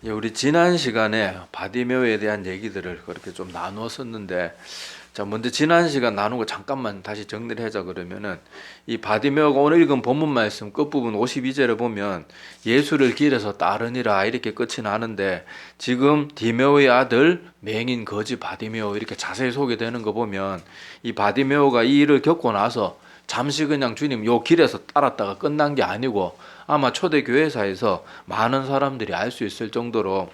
예, 우리 지난 시간에 바디메오에 대한 얘기들을 그렇게 좀 나누었었는데, 자, 먼저 지난 시간 나눈 거 잠깐만 다시 정리를 하자 그러면은, 이 바디메오가 오늘 읽은 본문 말씀 끝부분 52절에 보면 예수를 길에서 따르니라 이렇게 끝이 나는데, 지금 디메오의 아들 맹인 거지 바디메오 이렇게 자세히 소개되는 거 보면, 이 바디메오가 이 일을 겪고 나서 잠시 그냥 주님 요 길에서 따랐다가 끝난 게 아니고, 아마 초대 교회사에서 많은 사람들이 알 수 있을 정도로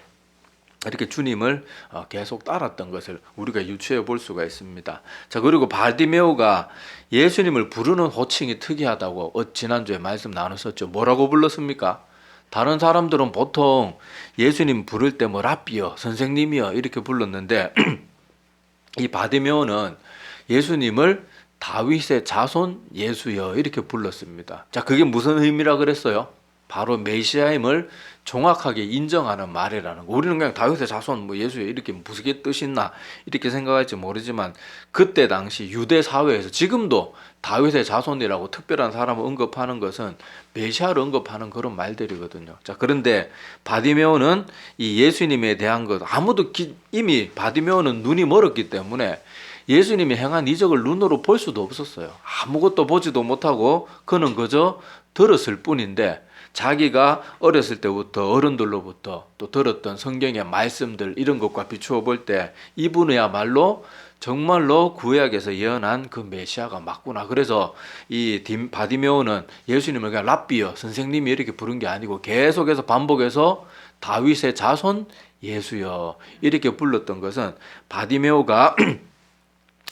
이렇게 주님을 계속 따랐던 것을 우리가 유추해 볼 수가 있습니다. 자, 그리고 바디메오가 예수님을 부르는 호칭이 특이하다고 지난주에 말씀 나눴었죠. 뭐라고 불렀습니까? 다른 사람들은 보통 예수님 부를 때 뭐 랍비여, 선생님이여 이렇게 불렀는데 이 바디메오는 예수님을 다윗의 자손 예수여 이렇게 불렀습니다. 자, 그게 무슨 의미라 그랬어요? 바로 메시아임을 정확하게 인정하는 말이라는 거. 우리는 그냥 다윗의 자손 뭐 예수여 이렇게 무슨 뜻이 있나 이렇게 생각할지 모르지만, 그때 당시 유대 사회에서 지금도 다윗의 자손이라고 특별한 사람을 언급하는 것은 메시아를 언급하는 그런 말들이거든요. 자, 그런데 바디메오는 이 예수님에 대한 것 아무도 이미 바디메오는 눈이 멀었기 때문에 예수님이 행한 이적을 눈으로 볼 수도 없었어요. 아무것도 보지도 못하고 그는 그저 들었을 뿐인데, 자기가 어렸을 때부터 어른들로부터 또 들었던 성경의 말씀들 이런 것과 비추어 볼 때 이분이야말로 정말로 구약에서 예언한 그 메시아가 맞구나. 그래서 이 바디메오는 예수님을 그냥 랍비여 선생님이 이렇게 부른 게 아니고 계속해서 반복해서 다윗의 자손 예수여 이렇게 불렀던 것은, 바디메오가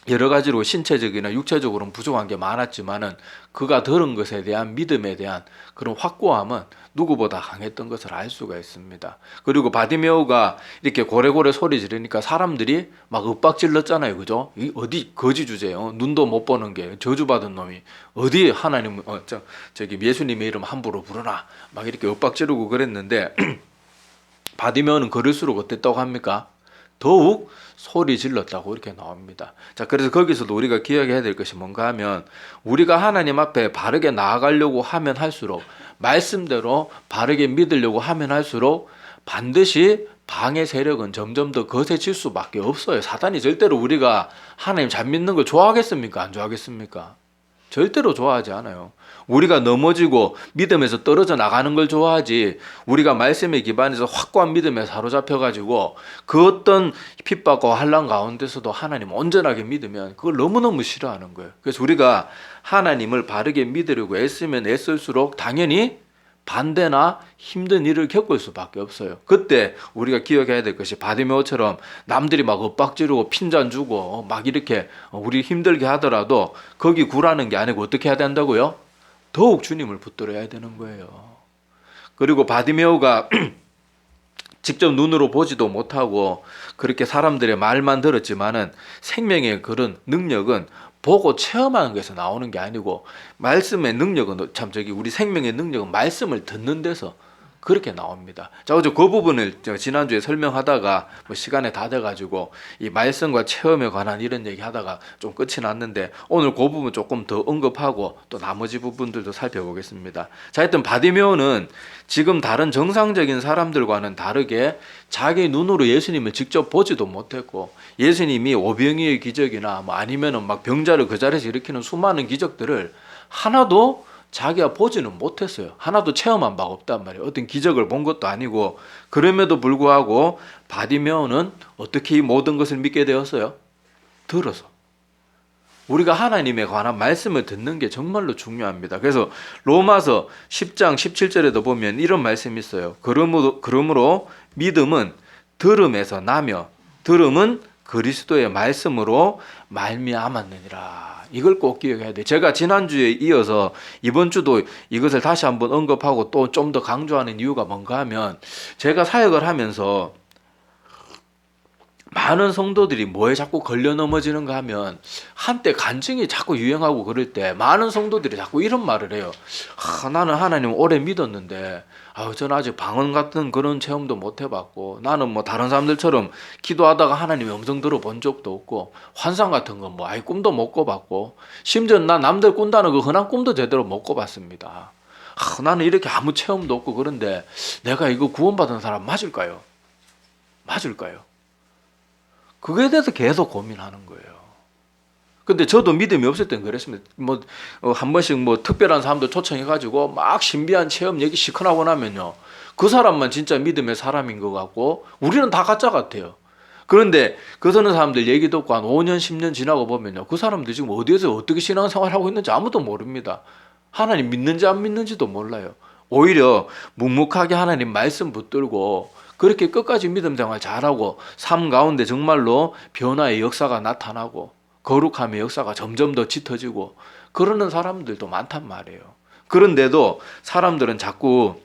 여러 가지로 신체적이나 육체적으로는 부족한 게 많았지만은 그가 들은 것에 대한 믿음에 대한 그런 확고함은 누구보다 강했던 것을 알 수가 있습니다. 그리고 바디메오가 이렇게 고래고래 소리 지르니까 사람들이 막 윽박질렀잖아요. 그죠? 어디 거지 주제요. 눈도 못 보는 게 저주받은 놈이 어디 하나님 저기 예수님의 이름 함부로 부르나 막 이렇게 윽박지르고 그랬는데 바디메오는 그럴수록 어땠다고 합니까? 더욱 소리 질렀다고 이렇게 나옵니다. 자, 그래서 거기서도 우리가 기억해야 될 것이 뭔가 하면, 우리가 하나님 앞에 바르게 나아가려고 하면 할수록, 말씀대로 바르게 믿으려고 하면 할수록 반드시 방해 세력은 점점 더 거세질 수밖에 없어요. 사단이 절대로 우리가 하나님 잘 믿는 걸 좋아하겠습니까? 안 좋아하겠습니까? 절대로 좋아하지 않아요. 우리가 넘어지고 믿음에서 떨어져 나가는 걸 좋아하지, 우리가 말씀에 기반해서 확고한 믿음에 사로잡혀가지고 그 어떤 핍박과 환난 가운데서도 하나님 온전하게 믿으면 그걸 너무너무 싫어하는 거예요. 그래서 우리가 하나님을 바르게 믿으려고 애쓰면 애쓸수록 당연히 반대나 힘든 일을 겪을 수밖에 없어요. 그때 우리가 기억해야 될 것이, 바디메오처럼 남들이 막 엇박지르고 핀잔 주고 막 이렇게 우리 힘들게 하더라도 거기 굴하는 게 아니고 어떻게 해야 된다고요? 더욱 주님을 붙들어야 되는 거예요. 그리고 바디메오가 직접 눈으로 보지도 못하고 그렇게 사람들의 말만 들었지만은 생명의 그런 능력은 보고 체험하는 것에서 나오는 게 아니고, 말씀의 능력은 참 우리 생명의 능력은 말씀을 듣는 데서 그렇게 나옵니다. 자, 어제 그 부분을 지난주에 설명하다가 뭐 시간이 다 돼가지고 이 말씀과 체험에 관한 이런 얘기 하다가 좀 끝이 났는데, 오늘 그 부분 조금 더 언급하고 또 나머지 부분들도 살펴보겠습니다. 자, 하여튼 바디메오는 지금 다른 정상적인 사람들과는 다르게 자기 눈으로 예수님을 직접 보지도 못했고, 예수님이 오병이의 기적이나 뭐 아니면은 막 병자를 그 자리에서 일으키는 수많은 기적들을 하나도 자기가 보지는 못했어요. 하나도 체험한 바가 없단 말이에요. 어떤 기적을 본 것도 아니고. 그럼에도 불구하고 바디메오는 어떻게 이 모든 것을 믿게 되었어요? 들어서. 우리가 하나님에 관한 말씀을 듣는 게 정말로 중요합니다. 그래서 로마서 10장 17절에도 보면 이런 말씀이 있어요. 그러므로 믿음은 들음에서 나며 들음은 그리스도의 말씀으로 말미암았느니라. 이걸 꼭 기억해야 돼. 제가 지난주에 이어서 이번 주도 이것을 다시 한번 언급하고 또 좀 더 강조하는 이유가 뭔가 하면, 제가 사역을 하면서 많은 성도들이 뭐에 자꾸 걸려 넘어지는가 하면, 한때 간증이 자꾸 유행하고 그럴 때 많은 성도들이 자꾸 이런 말을 해요. 나는 하나님 오래 믿었는데 저는 아직 방언 같은 그런 체험도 못 해봤고, 나는 뭐 다른 사람들처럼 기도하다가 하나님의 음성 들어본 적도 없고, 환상 같은 건 뭐 아예 꿈도 못 꿔봤고, 심지어 난 남들 꾼다는 그 흔한 꿈도 제대로 못 꿔봤습니다. 나는 이렇게 아무 체험도 없고 그런데 내가 이거 구원받은 사람 맞을까요? 맞을까요? 그거에 대해서 계속 고민하는 거예요. 근데 저도 믿음이 없을 땐 그랬습니다. 한 번씩 특별한 사람도 초청해가지고 막 신비한 체험 얘기 시큰하고 나면요, 그 사람만 진짜 믿음의 사람인 것 같고 우리는 다 가짜 같아요. 그런데 그러는 사람들 얘기 듣고 한 5년 10년 지나고 보면요, 그 사람들 지금 어디에서 어떻게 신앙생활하고 있는지 아무도 모릅니다. 하나님 믿는지 안 믿는지도 몰라요. 오히려 묵묵하게 하나님 말씀 붙들고 그렇게 끝까지 믿음 생활 잘하고 삶 가운데 정말로 변화의 역사가 나타나고 거룩함의 역사가 점점 더 짙어지고 그러는 사람들도 많단 말이에요. 그런데도 사람들은 자꾸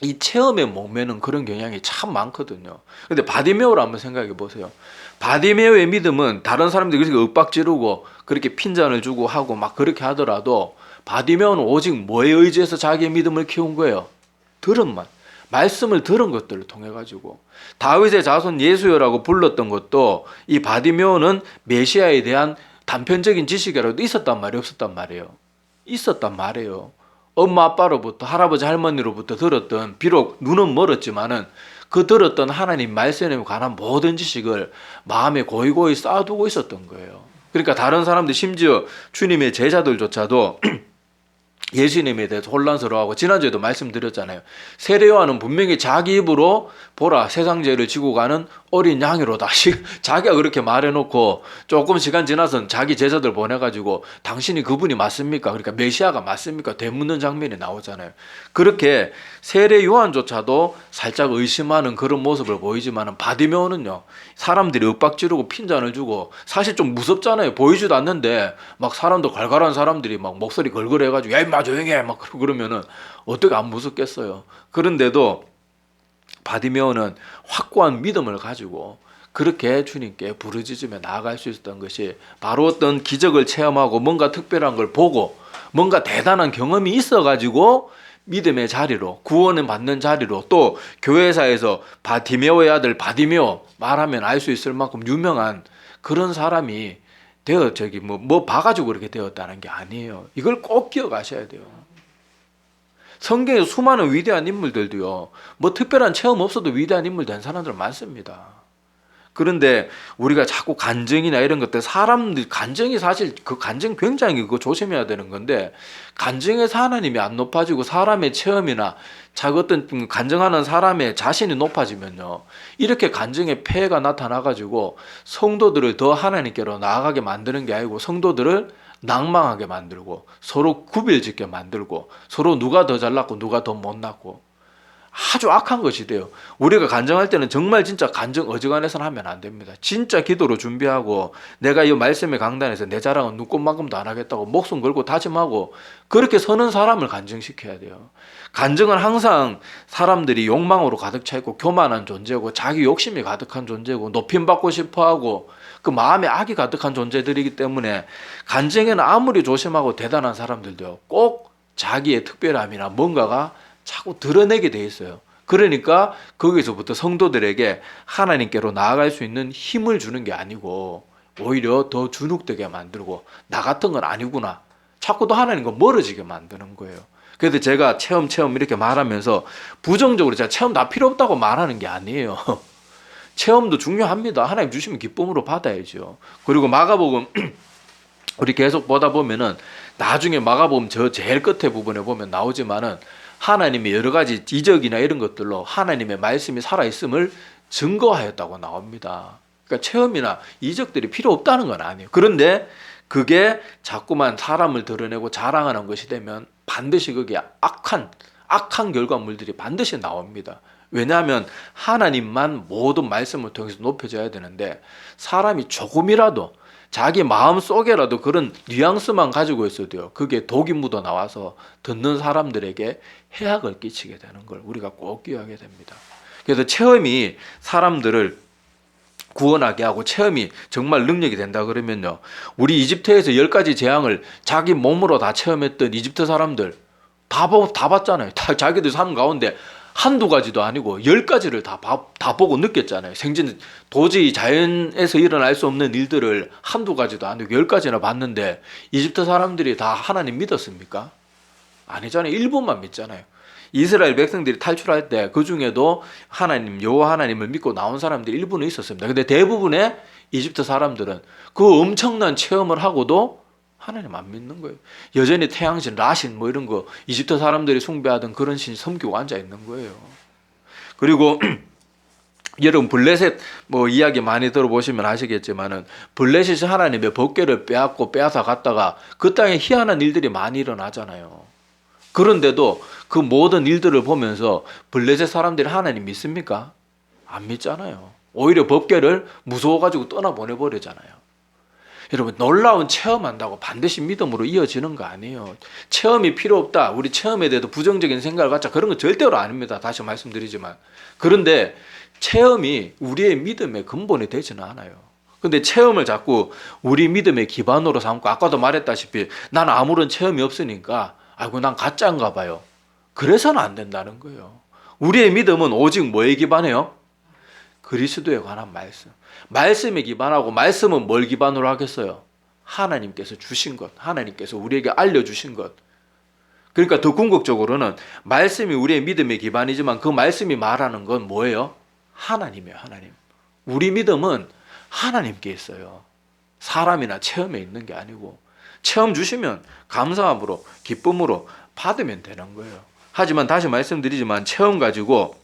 이 체험에 목매는 그런 경향이 참 많거든요. 근데 바디메오를 한번 생각해 보세요. 바디메오의 믿음은 다른 사람들이 그렇게 윽박지르고 그렇게 핀잔을 주고 하고 막 그렇게 하더라도 바디메오는 오직 뭐에 의지해서 자기의 믿음을 키운 거예요? 들음만. 말씀을 들은 것들을 통해 가지고 다윗의 자손 예수여라고 불렀던 것도 이 바디메오는 메시아에 대한 단편적인 지식이라도 있었단 말이에요, 없었단 말이에요? 있었단 말이에요. 엄마 아빠로부터 할아버지 할머니로부터 들었던, 비록 눈은 멀었지만은 그 들었던 하나님 말씀에 관한 모든 지식을 마음에 고이고이 쌓아두고 있었던 거예요. 그러니까 다른 사람들, 심지어 주님의 제자들조차도 예수님에 대해서 혼란스러워하고, 지난주에도 말씀드렸잖아요. 세례 요한은 분명히 자기 입으로 보라 세상 죄를 지고 가는 어린 양이로다 자기가 그렇게 말해놓고 조금 시간 지나서 자기 제자들 보내가지고 당신이 그분이 맞습니까? 그러니까 메시아가 맞습니까? 되묻는 장면이 나오잖아요. 그렇게 세례 요한조차도 살짝 의심하는 그런 모습을 보이지만 바디메오는요, 사람들이 윽박지르고 핀잔을 주고 사실 좀 무섭잖아요. 보이지도 않는데 막 사람도 갈갈한 사람들이 막 목소리 걸걸해가지고 야 임마 조용히 해 막 그러면은 어떻게 안 무섭겠어요. 그런데도 바디메오는 확고한 믿음을 가지고 그렇게 주님께 부르짖으며 나아갈 수 있었던 것이 바로 어떤 기적을 체험하고 뭔가 특별한 걸 보고 뭔가 대단한 경험이 있어가지고 믿음의 자리로, 구원을 받는 자리로, 또 교회사에서 바디메오의 아들 바디메오 말하면 알 수 있을 만큼 유명한 그런 사람이 뭐 봐가지고 그렇게 되었다는 게 아니에요. 이걸 꼭 기억하셔야 돼요. 성경에 수많은 위대한 인물들도요, 뭐 특별한 체험 없어도 위대한 인물 된 사람들 많습니다. 그런데 우리가 자꾸 간증이나 이런 것들, 사람들 간증이 사실 그 간증 굉장히 그거 조심해야 되는 건데, 간증에서 하나님이 안 높아지고 사람의 체험이나 자기 어떤 간증하는 사람의 자신이 높아지면요, 이렇게 간증의 폐해가 나타나가지고 성도들을 더 하나님께로 나아가게 만드는 게 아니고 성도들을 낭망하게 만들고 서로 구별짓게 만들고 서로 누가 더 잘났고 누가 더 못났고 아주 악한 것이 돼요. 우리가 간증할 때는 정말 진짜 간증 어지간해서는 하면 안 됩니다. 진짜 기도로 준비하고 내가 이 말씀의 강단에서 내 자랑은 눈꼽만큼도 안 하겠다고 목숨 걸고 다짐하고 그렇게 서는 사람을 간증시켜야 돼요. 간증은 항상 사람들이 욕망으로 가득 차 있고 교만한 존재고 자기 욕심이 가득한 존재고 높임받고 싶어하고 그 마음에 악이 가득한 존재들이기 때문에 간증에는 아무리 조심하고 대단한 사람들도요, 꼭 자기의 특별함이나 뭔가가 자꾸 드러내게 돼 있어요. 그러니까 거기서부터 성도들에게 하나님께로 나아갈 수 있는 힘을 주는 게 아니고 오히려 더 주눅되게 만들고 나 같은 건 아니구나, 자꾸 더 하나님과 멀어지게 만드는 거예요. 그래서 제가 체험 이렇게 말하면서 부정적으로 제가 체험 다 필요 없다고 말하는 게 아니에요. 체험도 중요합니다. 하나님 주시면 기쁨으로 받아야죠. 그리고 마가복음 우리 계속 보다 보면은 나중에 마가복음 저 제일 끝에 부분에 보면 나오지만은 하나님의 여러 가지 이적이나 이런 것들로 하나님의 말씀이 살아있음을 증거하였다고 나옵니다. 그러니까 체험이나 이적들이 필요 없다는 건 아니에요. 그런데 그게 자꾸만 사람을 드러내고 자랑하는 것이 되면 반드시 그게 악한 결과물들이 반드시 나옵니다. 왜냐하면 하나님만 모든 말씀을 통해서 높여져야 되는데 사람이 조금이라도 자기 마음 속에라도 그런 뉘앙스만 가지고 있어도요, 그게 독이 묻어 나와서 듣는 사람들에게 해악을 끼치게 되는 걸 우리가 꼭 기억하게 됩니다. 그래서 체험이 사람들을 구원하게 하고 체험이 정말 능력이 된다 그러면요, 우리 이집트에서 10가지 재앙을 자기 몸으로 다 체험했던 이집트 사람들 다 봤잖아요. 다 자기들 삶 가운데 한두 가지도 아니고 10가지를 다 보고 느꼈잖아요. 도저히 자연에서 일어날 수 없는 일들을 한두 가지도 아니고 10가지나 봤는데 이집트 사람들이 다 하나님 믿었습니까? 아니잖아요. 일부만 믿잖아요. 이스라엘 백성들이 탈출할 때 그 중에도 하나님, 여호와 하나님을 믿고 나온 사람들이 일부는 있었습니다. 근데 대부분의 이집트 사람들은 그 엄청난 체험을 하고도 하나님 안 믿는 거예요. 여전히 태양신, 라신 뭐 이런 거 이집트 사람들이 숭배하던 그런 신 섬기고 앉아 있는 거예요. 그리고 여러분 블레셋 뭐 이야기 많이 들어보시면 아시겠지만은 블레셋이 하나님의 법궤를 빼앗아 갔다가 그 땅에 희한한 일들이 많이 일어나잖아요. 그런데도 그 모든 일들을 보면서 블레셋 사람들이 하나님 믿습니까? 안 믿잖아요. 오히려 법궤를 무서워가지고 떠나보내버리잖아요. 여러분 놀라운 체험한다고 반드시 믿음으로 이어지는 거 아니에요. 체험이 필요 없다. 우리 체험에 대해서 부정적인 생각을 갖자. 그런 건 절대로 아닙니다. 다시 말씀드리지만. 그런데 체험이 우리의 믿음의 근본이 되지는 않아요. 근데 체험을 자꾸 우리 믿음의 기반으로 삼고 아까도 말했다시피 난 아무런 체험이 없으니까 아이고 난 가짜인가 봐요. 그래서는 안 된다는 거예요. 우리의 믿음은 오직 뭐에 기반해요? 그리스도에 관한 말씀. 말씀에 기반하고 말씀은 뭘 기반으로 하겠어요? 하나님께서 주신 것. 하나님께서 우리에게 알려주신 것. 그러니까 더 궁극적으로는 말씀이 우리의 믿음의 기반이지만 그 말씀이 말하는 건 뭐예요? 하나님이에요. 하나님. 우리 믿음은 하나님께 있어요. 사람이나 체험에 있는 게 아니고 체험 주시면 감사함으로 기쁨으로 받으면 되는 거예요. 하지만 다시 말씀드리지만 체험 가지고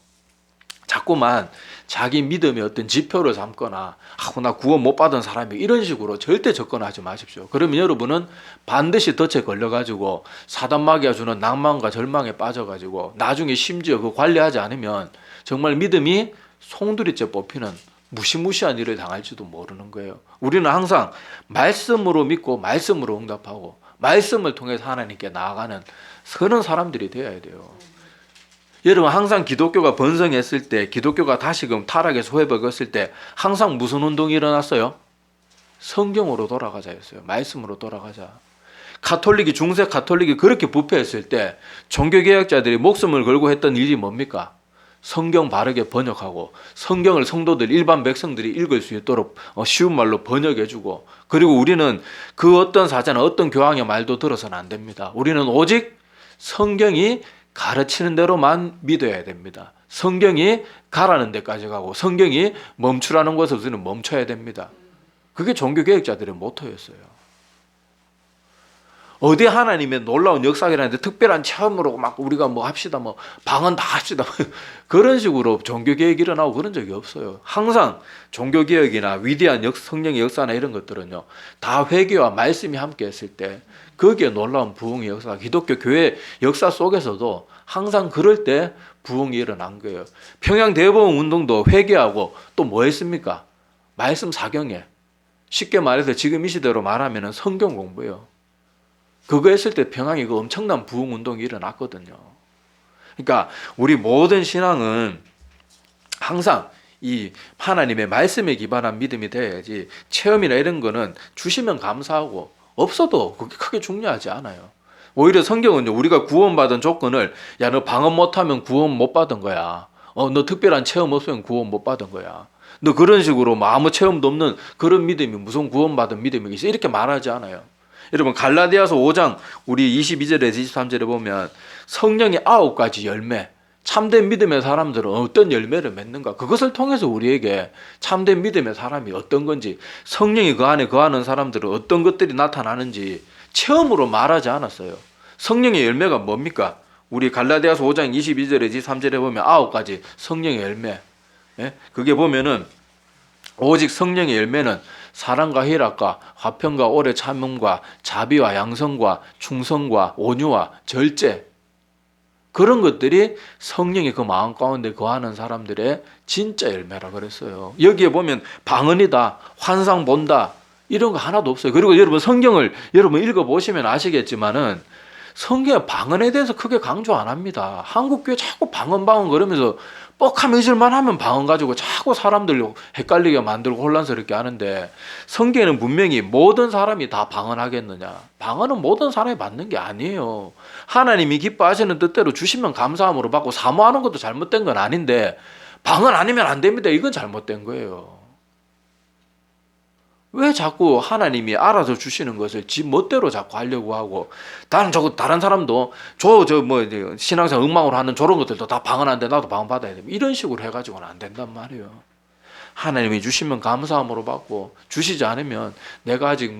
자꾸만 자기 믿음의 어떤 지표를 삼거나 나 구원 못 받은 사람이 이런 식으로 절대 접근하지 마십시오. 그러면 여러분은 반드시 덫에 걸려가지고 사단마귀가 주는 낭만과 절망에 빠져가지고 나중에 심지어 그 관리하지 않으면 정말 믿음이 송두리째 뽑히는 무시무시한 일을 당할지도 모르는 거예요. 우리는 항상 말씀으로 믿고 말씀으로 응답하고 말씀을 통해서 하나님께 나아가는 그런 사람들이 되어야 돼요. 여러분 항상 기독교가 번성했을 때 기독교가 다시금 타락해서 회복했을 때 항상 무슨 운동이 일어났어요? 성경으로 돌아가자였어요. 말씀으로 돌아가자. 가톨릭이 중세 가톨릭이 그렇게 부패했을 때 종교개혁자들이 목숨을 걸고 했던 일이 뭡니까? 성경 바르게 번역하고 성경을 성도들 일반 백성들이 읽을 수 있도록 쉬운 말로 번역해주고 그리고 우리는 그 어떤 사자나 어떤 교황의 말도 들어서는 안 됩니다. 우리는 오직 성경이 가르치는 대로만 믿어야 됩니다. 성경이 가라는 데까지 가고 성경이 멈추라는 것을 우리는 멈춰야 됩니다. 그게 종교개혁자들의 모토였어요. 어디 하나님의 놀라운 역사라는데 특별한 체험으로 막 우리가 뭐 합시다, 뭐 방언 다 합시다, 그런 식으로 종교개혁이 일어나고 그런 적이 없어요. 항상 종교개혁이나 위대한 성령의 역사나 이런 것들은요, 다 회개와 말씀이 함께 했을 때 거기에 놀라운 부흥의 역사, 기독교 교회 역사 속에서도 항상 그럴 때 부흥이 일어난 거예요. 평양대보험 운동도 회개하고 또 뭐 했습니까? 말씀 사경에. 쉽게 말해서 지금 이 시대로 말하면 성경 공부예요. 그거 했을 때 평양이 그 엄청난 부흥 운동이 일어났거든요. 그러니까 우리 모든 신앙은 항상 이 하나님의 말씀에 기반한 믿음이 돼야지 체험이나 이런 거는 주시면 감사하고 없어도 그게 크게 중요하지 않아요. 오히려 성경은 우리가 구원받은 조건을 야 너 방언 못하면 구원 못 받은 거야. 너 특별한 체험 없으면 구원 못 받은 거야. 너 그런 식으로 뭐 아무 체험도 없는 그런 믿음이 무슨 구원받은 믿음이겠어? 이렇게 말하지 않아요. 여러분 갈라디아서 5장 우리 22절에서 23절에 보면 성령의 9가지 열매, 참된 믿음의 사람들은 어떤 열매를 맺는가, 그것을 통해서 우리에게 참된 믿음의 사람이 어떤 건지, 성령이 그 안에 거하는 사람들은 어떤 것들이 나타나는지 체험으로 말하지 않았어요. 성령의 열매가 뭡니까? 우리 갈라디아서 5장 22절에 23절에 보면 9가지 성령의 열매, 그게 보면은 오직 성령의 열매는 사랑과 희락과 화평과 오래 참음과 자비와 양성과 충성과 온유와 절제, 그런 것들이 성령이 그 마음 가운데 거하는 사람들의 진짜 열매라 그랬어요. 여기에 보면 방언이다, 환상 본다, 이런 거 하나도 없어요. 그리고 여러분 성경을 여러분 읽어보시면 아시겠지만은 성경에 방언에 대해서 크게 강조 안 합니다. 한국교회 자꾸 방언 그러면서 뻑하면 잊을만 하면 방언 가지고 자꾸 사람들 헷갈리게 만들고 혼란스럽게 하는데, 성경에는 분명히 모든 사람이 다 방언하겠느냐? 방언은 모든 사람이 받는 게 아니에요. 하나님이 기뻐하시는 뜻대로 주시면 감사함으로 받고 사모하는 것도 잘못된 건 아닌데 방언 아니면 안 됩니다. 이건 잘못된 거예요. 왜 자꾸 하나님이 알아서 주시는 것을 지 멋대로 자꾸 하려고 하고, 다른 사람도 신앙생활 엉망으로 하는 저런 것들도 다 방언하는데 나도 방언 받아야 돼. 이런 식으로 해가지고는 안 된단 말이에요. 하나님이 주시면 감사함으로 받고, 주시지 않으면 내가 아직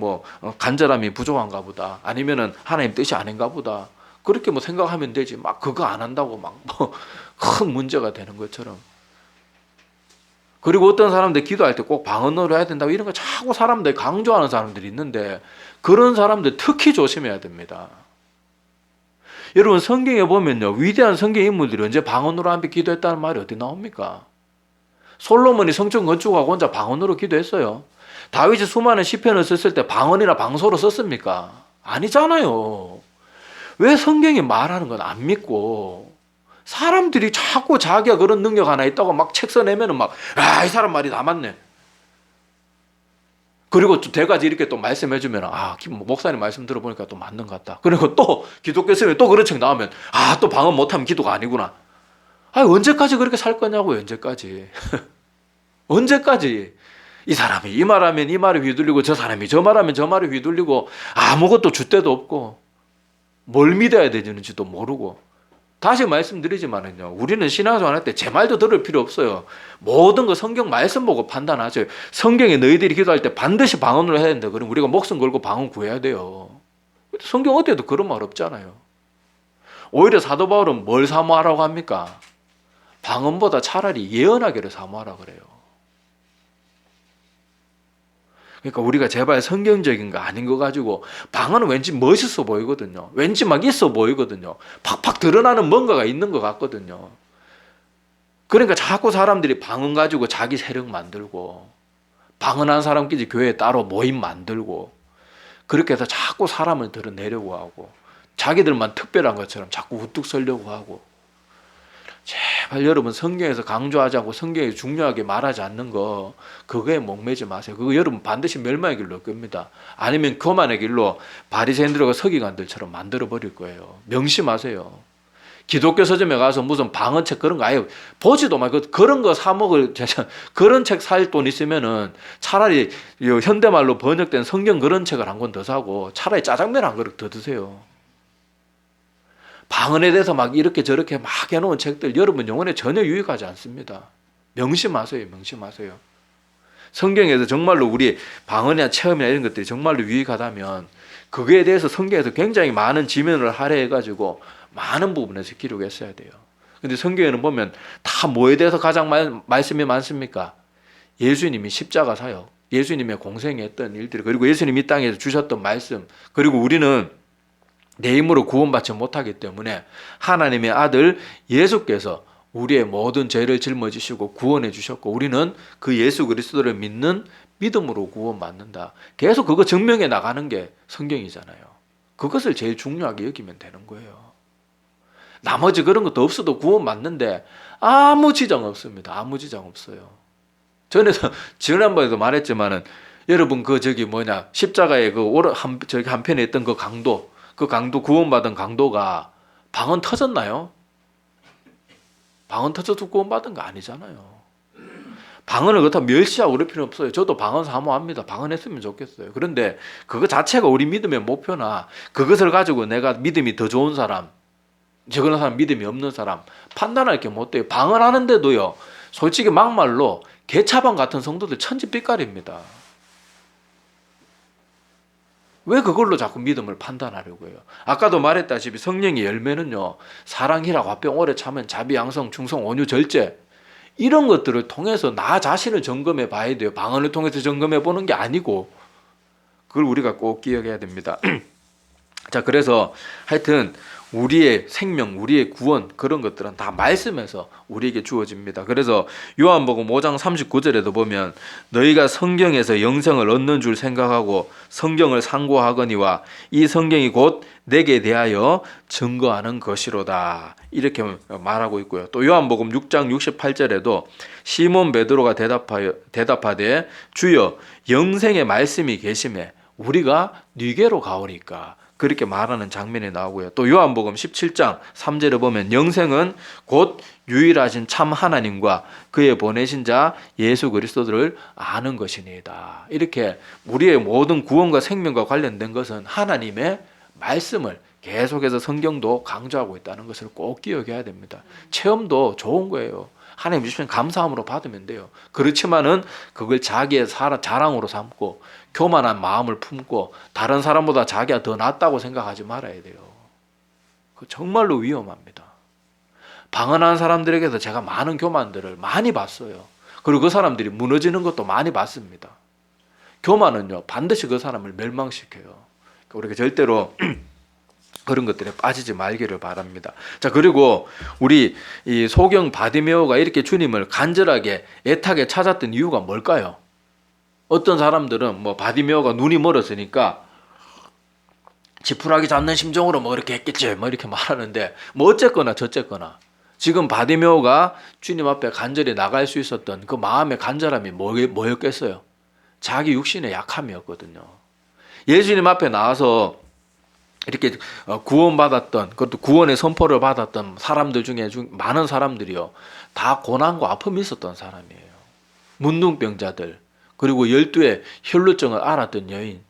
간절함이 부족한가 보다, 아니면은 하나님 뜻이 아닌가 보다, 그렇게 생각하면 되지. 막 그거 안 한다고 큰 문제가 되는 것처럼. 그리고 어떤 사람들 기도할 때 꼭 방언으로 해야 된다고 이런 거 자꾸 사람들 강조하는 사람들이 있는데, 그런 사람들 특히 조심해야 됩니다. 여러분, 성경에 보면요, 위대한 성경 인물들이 언제 방언으로 함께 기도했다는 말이 어디 나옵니까? 솔로몬이 성전 건축하고 혼자 방언으로 기도했어요. 다윗이 수많은 시편을 썼을 때 방언이나 방소로 썼습니까? 아니잖아요. 왜 성경이 말하는 건 안 믿고, 사람들이 자꾸 자기가 그런 능력 하나 있다고 막 책 써내면은 이 사람 말이 다 맞네. 그리고 또 대가지 이렇게 또 말씀해주면, 목사님 말씀 들어보니까 또 맞는 것 같다. 그리고 또 기독교 쓰면 또 그런 책 나오면, 또 방언 못하면 기도가 아니구나. 언제까지 그렇게 살 거냐고요, 언제까지. 언제까지. 이 사람이 이 말하면 이 말에 휘둘리고, 저 사람이 저 말하면 저 말에 휘둘리고, 아무것도 줏대도 없고, 뭘 믿어야 되는지도 모르고. 다시 말씀드리지만은요, 우리는 신앙생활 할 때 제 말도 들을 필요 없어요. 모든 거 성경 말씀 보고 판단하세요. 성경에 너희들이 기도할 때 반드시 방언으로 해야 된다. 그럼 우리가 목숨 걸고 방언 구해야 돼요. 성경 어디에도 그런 말 없잖아요. 오히려 사도 바울은 뭘 사모하라고 합니까? 방언보다 차라리 예언하기를 사모하라 그래요. 그러니까 우리가 제발 성경적인 거 아닌 거 가지고, 방언은 왠지 멋있어 보이거든요. 왠지 막 있어 보이거든요. 팍팍 드러나는 뭔가가 있는 것 같거든요. 그러니까 자꾸 사람들이 방언 가지고 자기 세력 만들고, 방언한 사람끼리 교회에 따로 모임 만들고, 그렇게 해서 자꾸 사람을 드러내려고 하고, 자기들만 특별한 것처럼 자꾸 우뚝 서려고 하고. 제발 여러분, 성경에서 강조하지 않고 성경에 중요하게 말하지 않는 거, 그거에 목매지 마세요. 그거 여러분 반드시 멸망의 길로 겁니다. 아니면 교만의 길로 바리새인들과 서기관들처럼 만들어 버릴 거예요. 명심하세요. 기독교 서점에 가서 무슨 방언책 그런 거 아예 보지도 말고, 그런 거 사 먹을, 그런 책 살 돈 있으면은 차라리 현대말로 번역된 성경 그런 책을 한 권 더 사고, 차라리 짜장면 한 그릇 더 드세요. 방언에 대해서 막 이렇게 저렇게 막 해놓은 책들, 여러분 영혼에 전혀 유익하지 않습니다. 명심하세요. 명심하세요. 성경에서 정말로 우리 방언이나 체험이나 이런 것들이 정말로 유익하다면, 그거에 대해서 성경에서 굉장히 많은 지면을 할애해가지고 많은 부분에서 기록했어야 돼요. 근데 성경에는 보면 다 뭐에 대해서 가장 말씀이 많습니까? 예수님이 십자가 사역, 예수님의 공생했던 일들, 그리고 예수님이 이 땅에서 주셨던 말씀, 그리고 우리는 내 힘으로 구원받지 못하기 때문에 하나님의 아들 예수께서 우리의 모든 죄를 짊어지시고 구원해 주셨고, 우리는 그 예수 그리스도를 믿는 믿음으로 구원받는다. 계속 그거 증명해 나가는 게 성경이잖아요. 그것을 제일 중요하게 여기면 되는 거예요. 나머지 그런 것도 없어도 구원받는데 아무 지장 없습니다. 아무 지장 없어요. 전에도 지난번에도 말했지만은, 여러분 십자가에 한편에 있던 그 강도 구원받은 강도가 방언 터졌나요? 방언 터져도 구원받은 거 아니잖아요. 방언을 그렇다고 멸시하고 그럴 필요는 없어요. 저도 방언 사모합니다. 방언했으면 좋겠어요. 그런데 그거 자체가 우리 믿음의 목표나, 그것을 가지고 내가 믿음이 더 좋은 사람, 저런 사람 믿음이 없는 사람 판단할 게 못 돼요. 방언하는데도요, 솔직히 막말로 개차반 같은 성도들 천지빛깔입니다. 왜 그걸로 자꾸 믿음을 판단하려고 해요? 아까도 말했다시피 성령의 열매는요, 사랑, 희락, 화평, 오래 참음, 자비, 양성, 충성, 온유, 절제, 이런 것들을 통해서 나 자신을 점검해 봐야 돼요. 방언을 통해서 점검해 보는 게 아니고, 그걸 우리가 꼭 기억해야 됩니다. 자, 그래서 하여튼 우리의 생명, 우리의 구원, 그런 것들은 다 말씀에서 우리에게 주어집니다. 그래서 요한복음 5장 39절에도 보면, 너희가 성경에서 영생을 얻는 줄 생각하고 성경을 상고하거니와 이 성경이 곧 내게 대하여 증거하는 것이로다, 이렇게 말하고 있고요. 또 요한복음 6장 68절에도 시몬 베드로가 대답하되 주여, 영생의 말씀이 계심에 우리가 네게로 가오니까, 그렇게 말하는 장면이 나오고요. 또 요한복음 17장 3절에 보면 영생은 곧 유일하신 참 하나님과 그의 보내신 자 예수 그리스도를 아는 것이니이다. 이렇게 우리의 모든 구원과 생명과 관련된 것은 하나님의 말씀을 계속해서 성경도 강조하고 있다는 것을 꼭 기억해야 됩니다. 체험도 좋은 거예요. 하나님 주시면 감사함으로 받으면 돼요. 그렇지만은 그걸 자기의 자랑으로 삼고 교만한 마음을 품고 다른 사람보다 자기가 더 낫다고 생각하지 말아야 돼요. 그 정말로 위험합니다. 방언하는 사람들에게서 제가 많은 교만들을 많이 봤어요. 그리고 그 사람들이 무너지는 것도 많이 봤습니다. 교만은요 반드시 그 사람을 멸망시켜요. 우리가 절대로 그런 것들에 빠지지 말기를 바랍니다. 자, 그리고 우리 이 소경 바디메오가 이렇게 주님을 간절하게 애타게 찾았던 이유가 뭘까요? 어떤 사람들은 뭐 바디메오가 눈이 멀었으니까 지푸라기 잡는 심정으로 뭐 이렇게 했겠지 뭐 이렇게 말하는데 뭐 어쨌거나 저쨌거나 지금 바디메오가 주님 앞에 간절히 나갈 수 있었던 그 마음의 간절함이 뭐였겠어요? 자기 육신의 약함이었거든요. 예수님 앞에 나와서 이렇게 구원받았던, 그것도 구원의 선포를 받았던 사람들 중에 많은 사람들이요 다 고난과 아픔이 있었던 사람이에요. 문둥병자들, 그리고 12의 혈루증을 앓았던 여인,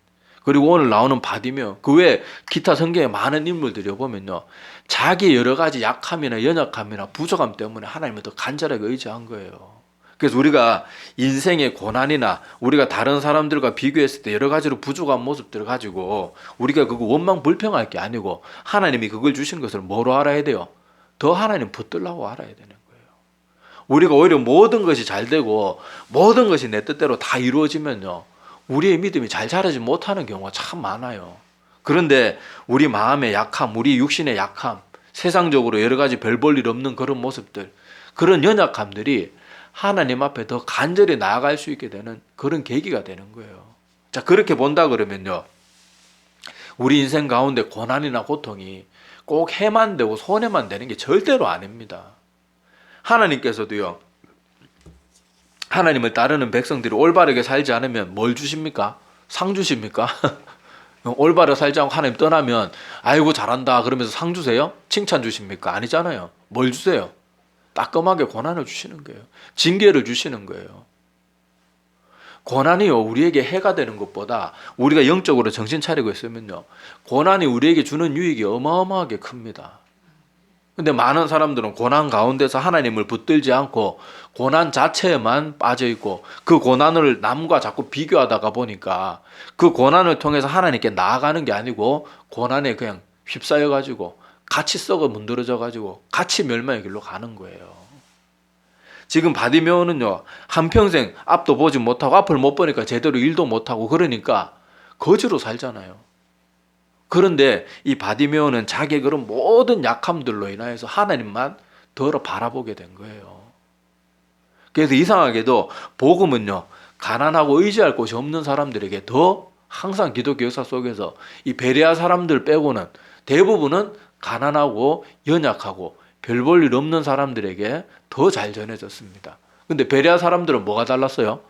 그리고 오늘 나오는 바디메오, 그 외에 기타 성경에 많은 인물들이 보면요 자기 여러 가지 약함이나 연약함이나 부족함 때문에 하나님을 더 간절하게 의지한 거예요. 그래서 우리가 인생의 고난이나 우리가 다른 사람들과 비교했을 때 여러 가지로 부족한 모습들을 가지고 우리가 그거 원망 불평할 게 아니고 하나님이 그걸 주신 것을 뭐로 알아야 돼요? 더 하나님 붙들라고 알아야 되는 거예요. 우리가 오히려 모든 것이 잘 되고 모든 것이 내 뜻대로 다 이루어지면요 우리의 믿음이 잘 자라지 못하는 경우가 참 많아요. 그런데 우리 마음의 약함, 우리 육신의 약함, 세상적으로 여러 가지 별 볼 일 없는 그런 모습들, 그런 연약함들이 하나님 앞에 더 간절히 나아갈 수 있게 되는 그런 계기가 되는 거예요. 자, 그렇게 본다 그러면요 우리 인생 가운데 고난이나 고통이 꼭 해만 되고 손해만 되는 게 절대로 아닙니다. 하나님께서도요 하나님을 따르는 백성들이 올바르게 살지 않으면 뭘 주십니까? 상 주십니까? 올바르게 살지 않고 하나님 떠나면 아이고 잘한다 그러면서 상 주세요? 칭찬 주십니까? 아니잖아요. 뭘 주세요? 따끔하게 고난을 주시는 거예요. 징계를 주시는 거예요. 고난이요 우리에게 해가 되는 것보다 우리가 영적으로 정신 차리고 있으면요 고난이 우리에게 주는 유익이 어마어마하게 큽니다. 근데 많은 사람들은 고난 가운데서 하나님을 붙들지 않고 고난 자체에만 빠져 있고 그 고난을 남과 자꾸 비교하다가 보니까 그 고난을 통해서 하나님께 나아가는 게 아니고 고난에 그냥 휩싸여 가지고 같이 썩어 문드러져 가지고 같이 멸망의 길로 가는 거예요. 지금 바디메오는요 한평생 앞도 보지 못하고 앞을 못 보니까 제대로 일도 못하고 그러니까 거지로 살잖아요. 그런데 이 바디메오는 자기의 그런 모든 약함들로 인하여서 하나님만 더 바라보게 된 거예요. 그래서 이상하게도 복음은요 가난하고 의지할 곳이 없는 사람들에게 더 항상 기독교 역사 속에서 이 베레아 사람들 빼고는 대부분은 가난하고 연약하고 별 볼 일 없는 사람들에게 더 잘 전해졌습니다. 근데 베레아 사람들은 뭐가 달랐어요?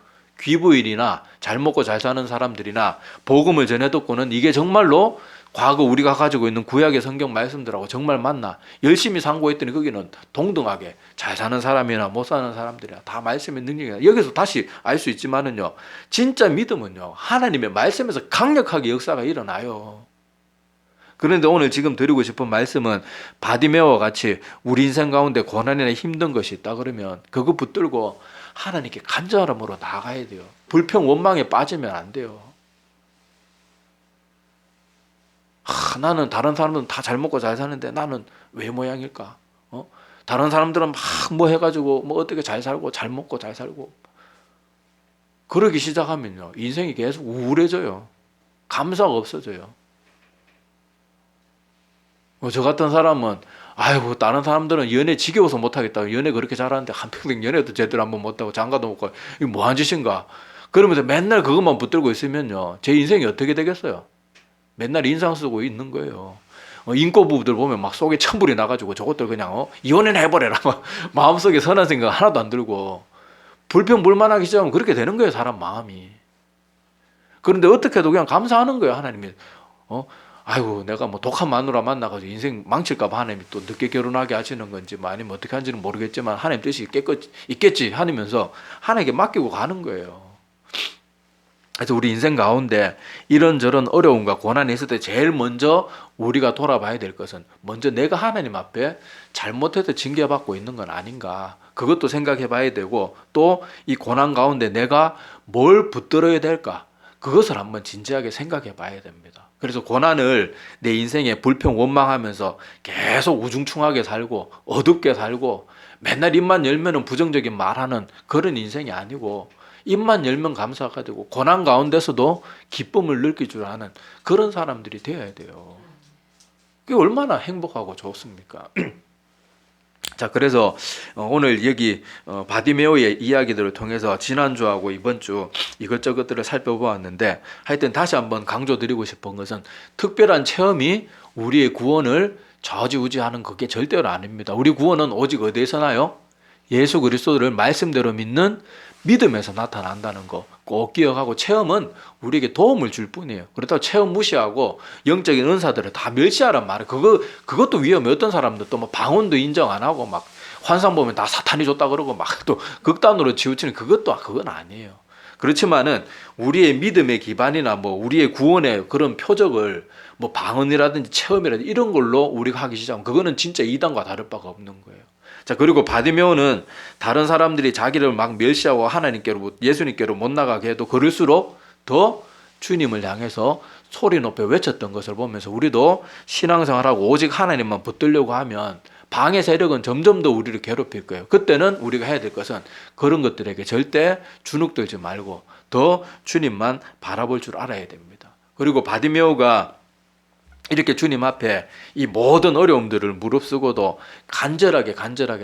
귀부인이나 잘 먹고 잘 사는 사람들이나 복음을 전해 듣고는 이게 정말로 과거 우리가 가지고 있는 구약의 성경 말씀들하고 정말 맞나? 열심히 상고했더니 거기는 동등하게 잘 사는 사람이나 못 사는 사람들이나 다 말씀의 능력이나 여기서 다시 알 수 있지만은요 진짜 믿음은요 하나님의 말씀에서 강력하게 역사가 일어나요. 그런데 오늘 지금 드리고 싶은 말씀은 바디메오와 같이 우리 인생 가운데 고난이나 힘든 것이 있다 그러면 그거 붙들고 하나님께 간절함으로 나가야 돼요. 불평 원망에 빠지면 안 돼요. 나는 다른 사람들은 다 잘 먹고 잘 사는데 나는 왜 모양일까? 다른 사람들은 막 뭐 해가지고 뭐 어떻게 잘 살고 잘 먹고 잘 살고 그러기 시작하면요 인생이 계속 우울해져요. 감사가 없어져요. 저 같은 사람은 아이고 다른 사람들은 연애 지겨워서 못하겠다고 연애 그렇게 잘하는데 한평생 연애도 제대로 한번 못하고 장가도 못 가고 이거 뭐한 짓인가 그러면서 맨날 그것만 붙들고 있으면요 제 인생이 어떻게 되겠어요? 맨날 인상 쓰고 있는 거예요. 인고 부부들 보면 막 속에 천불이 나가지고 저것들 그냥 이혼이나 해버려라 마음속에 선한 생각 하나도 안 들고 불평불만하기 시작하면 그렇게 되는 거예요 사람 마음이. 그런데 어떻게 해도 그냥 감사하는 거예요. 하나님이 아이고 내가 뭐 독한 마누라 만나가지고 인생 망칠까봐 하나님이 또 늦게 결혼하게 하시는 건지 뭐 아니면 어떻게 하는지는 모르겠지만 하나님 뜻이 있겠지 하면서 하나님께 맡기고 가는 거예요. 그래서 우리 인생 가운데 이런저런 어려움과 고난이 있을 때 제일 먼저 우리가 돌아봐야 될 것은 먼저 내가 하나님 앞에 잘못해서 징계받고 있는 건 아닌가, 그것도 생각해 봐야 되고, 또 이 고난 가운데 내가 뭘 붙들어야 될까, 그것을 한번 진지하게 생각해 봐야 됩니다. 그래서 고난을 내 인생에 불평 원망하면서 계속 우중충하게 살고 어둡게 살고 맨날 입만 열면 부정적인 말하는 그런 인생이 아니고, 입만 열면 감사가 되고 고난 가운데서도 기쁨을 느낄 줄 아는 그런 사람들이 되어야 돼요. 그게 얼마나 행복하고 좋습니까? 자, 그래서 오늘 여기 바디메오의 이야기들을 통해서 지난주하고 이번주 이것저것들을 살펴보았는데, 하여튼 다시 한번 강조드리고 싶은 것은 특별한 체험이 우리의 구원을 좌지우지하는 그게 절대로 아닙니다. 우리 구원은 오직 어디에서 나요? 예수 그리스도를 말씀대로 믿는 믿음에서 나타난다는 거 꼭 기억하고, 체험은 우리에게 도움을 줄 뿐이에요. 그렇다고 체험 무시하고 영적인 은사들을 다 멸시하란 말이에요. 그것도 위험해. 어떤 사람들 또 뭐 방언도 인정 안 하고 막 환상 보면 다 사탄이 줬다 그러고 막 또 극단으로 치우치는 그건 아니에요. 그렇지만은 우리의 믿음의 기반이나 뭐 우리의 구원의 그런 표적을 뭐 방언이라든지 체험이라든지 이런 걸로 우리가 하기 시작하면 그거는 진짜 이단과 다를 바가 없는 거예요. 자, 그리고 바디메오는 다른 사람들이 자기를 막 멸시하고 하나님께로, 예수님께로 못 나가게 해도 그럴수록 더 주님을 향해서 소리 높여 외쳤던 것을 보면서 우리도 신앙생활하고 오직 하나님만 붙들려고 하면 방해 세력은 점점 더 우리를 괴롭힐 거예요. 그때는 우리가 해야 될 것은 그런 것들에게 절대 주눅들지 말고 더 주님만 바라볼 줄 알아야 됩니다. 그리고 바디메오가 이렇게 주님 앞에 이 모든 어려움들을 무릅쓰고도 간절하게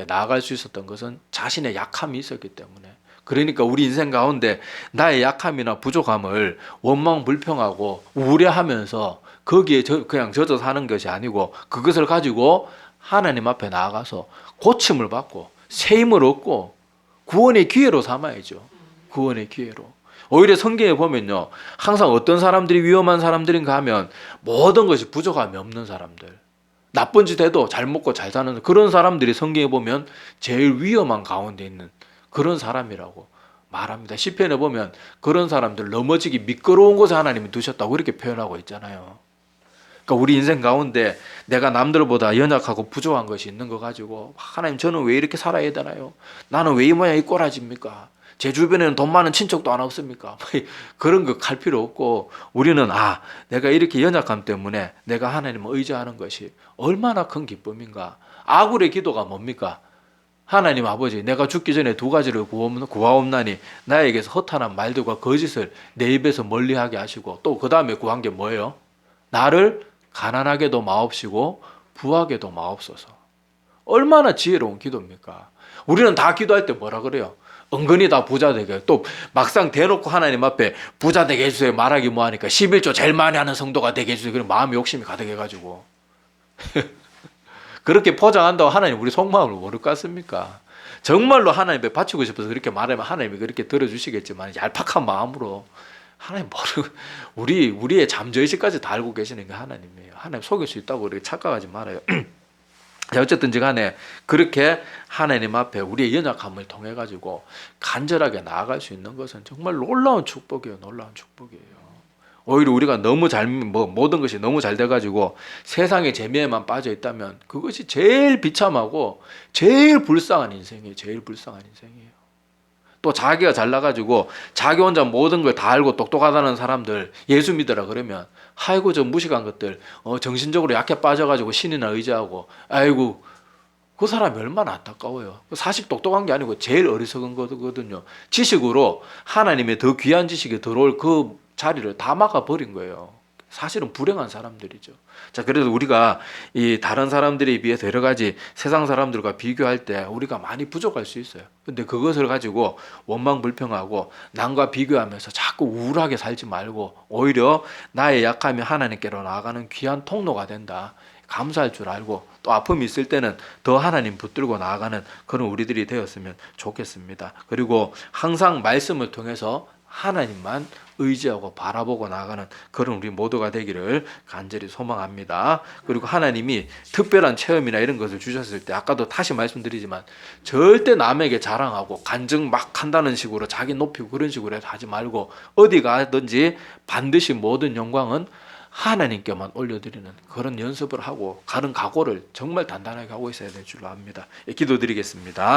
나아갈 수 있었던 것은 자신의 약함이 있었기 때문에, 그러니까 우리 인생 가운데 나의 약함이나 부족함을 원망 불평하고 우려하면서 거기에 그냥 젖어 사는 것이 아니고, 그것을 가지고 하나님 앞에 나아가서 고침을 받고 새 힘을 얻고 구원의 기회로 삼아야죠. 구원의 기회로. 오히려 성경에 보면요, 항상 어떤 사람들이 위험한 사람들인가 하면 모든 것이 부족함이 없는 사람들, 나쁜 짓 해도 잘 먹고 잘 사는 그런 사람들이 성경에 보면 제일 위험한 가운데 있는 그런 사람이라고 말합니다. 시편에 보면 그런 사람들 넘어지기 미끄러운 곳에 하나님이 두셨다고 이렇게 표현하고 있잖아요. 그러니까 우리 인생 가운데 내가 남들보다 연약하고 부족한 것이 있는 거 가지고 하나님, 저는 왜 이렇게 살아야 되나요? 나는 왜 이 모양 이 꼬라집니까? 제 주변에는 돈 많은 친척도 안 없습니까? 그런 거 갈 필요 없고, 우리는 내가 이렇게 연약함 때문에 내가 하나님을 의지하는 것이 얼마나 큰 기쁨인가. 아굴의 기도가 뭡니까? 하나님 아버지, 내가 죽기 전에 두 가지를 구하옵나니 나에게서 허탄한 말들과 거짓을 내 입에서 멀리하게 하시고, 또 그 다음에 구한 게 뭐예요? 나를 가난하게도 마옵시고 부하게도 마옵소서. 얼마나 지혜로운 기도입니까? 우리는 다 기도할 때 뭐라 그래요? 은근히 다 부자 되게, 또 막상 대놓고 하나님 앞에 부자 되게 해주세요 말하기 뭐하니까 11조 제일 많이 하는 성도가 되게 해주세요. 그런 마음의 욕심이 가득해가지고 그렇게 포장한다고 하나님 우리 속마음을 모를 것 같습니까? 정말로 하나님 앞에 바치고 싶어서 그렇게 말하면 하나님이 그렇게 들어주시겠지만, 얄팍한 마음으로 하나님 모르고 우리의 잠재의식까지 다 알고 계시는 게 하나님이에요. 하나님 속일 수 있다고 그렇게 착각하지 말아요. 어쨌든지 간에 그렇게 하나님 앞에 우리의 연약함을 통해 가지고 간절하게 나아갈 수 있는 것은 정말 놀라운 축복이에요. 놀라운 축복이에요. 오히려 우리가 너무 모든 것이 너무 잘 돼가지고 세상의 재미에만 빠져 있다면 그것이 제일 비참하고 제일 불쌍한 인생이에요. 제일 불쌍한 인생이에요. 또 자기가 잘나가지고 자기 혼자 모든 걸 다 알고 똑똑하다는 사람들 예수 믿으라 그러면, 아이고 저 무식한 것들, 정신적으로 약해 빠져가지고 신이나 의지하고, 아이고 그 사람이 얼마나 안타까워요. 사실 똑똑한 게 아니고 제일 어리석은 거거든요. 지식으로 하나님의 더 귀한 지식이 들어올 그 자리를 다 막아버린 거예요. 사실은 불행한 사람들이죠. 자, 그래서 우리가 이 다른 사람들에 비해서 여러 가지 세상 사람들과 비교할 때 우리가 많이 부족할 수 있어요. 근데 그것을 가지고 원망 불평하고 남과 비교하면서 자꾸 우울하게 살지 말고, 오히려 나의 약함이 하나님께로 나아가는 귀한 통로가 된다. 감사할 줄 알고, 또 아픔이 있을 때는 더 하나님 붙들고 나아가는 그런 우리들이 되었으면 좋겠습니다. 그리고 항상 말씀을 통해서 하나님만 의지하고 바라보고 나가는 그런 우리 모두가 되기를 간절히 소망합니다. 그리고 하나님이 특별한 체험이나 이런 것을 주셨을 때 아까도 다시 말씀드리지만 절대 남에게 자랑하고 간증 막 한다는 식으로 자기 높이고 그런 식으로 해서 하지 말고 어디 가든지 반드시 모든 영광은 하나님께만 올려드리는 그런 연습을 하고 가는 각오를 정말 단단하게 하고 있어야 될 줄로 압니다. 기도드리겠습니다.